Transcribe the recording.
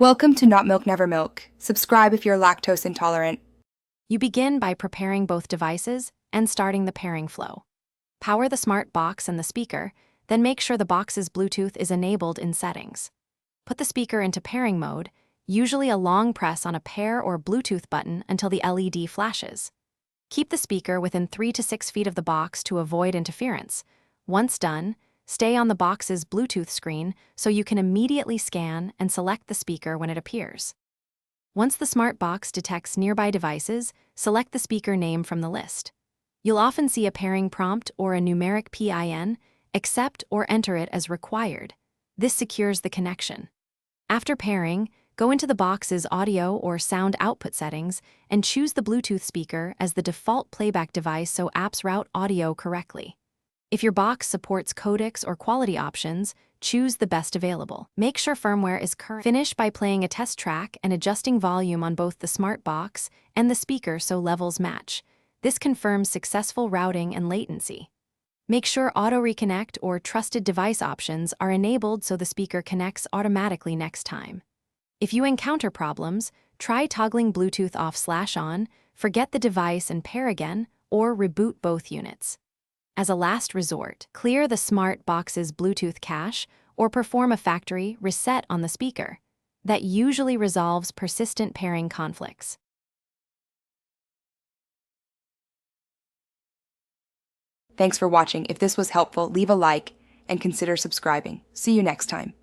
Welcome to Not Milk Never Milk. Subscribe if you're lactose intolerant. You begin by preparing both devices and starting the pairing flow. Power the smart box and the speaker, then make sure the box's Bluetooth is enabled in settings. Put the speaker into pairing mode, usually a long press on a pair or Bluetooth button until the LED flashes. Keep the speaker within 3 to 6 feet of the box to avoid interference. Once done, stay on the box's Bluetooth screen so you can immediately scan and select the speaker when it appears. Once the smart box detects nearby devices, select the speaker name from the list. You'll often see a pairing prompt or a numeric PIN. Accept or enter it as required. This secures the connection. After pairing, go into the box's audio or sound output settings and choose the Bluetooth speaker as the default playback device so apps route audio correctly. If your box supports codecs or quality options, choose the best available. Make sure firmware is current. Finish by playing a test track and adjusting volume on both the smart box and the speaker so levels match. This confirms successful routing and latency. Make sure auto reconnect or trusted device options are enabled so the speaker connects automatically next time. If you encounter problems, try toggling Bluetooth off/on, forget the device and pair again, or reboot both units. As a last resort, clear the smart box's Bluetooth cache or perform a factory reset on the speaker. That usually resolves persistent pairing conflicts. Thanks for watching. If this was helpful, leave a like and consider subscribing. See you next time.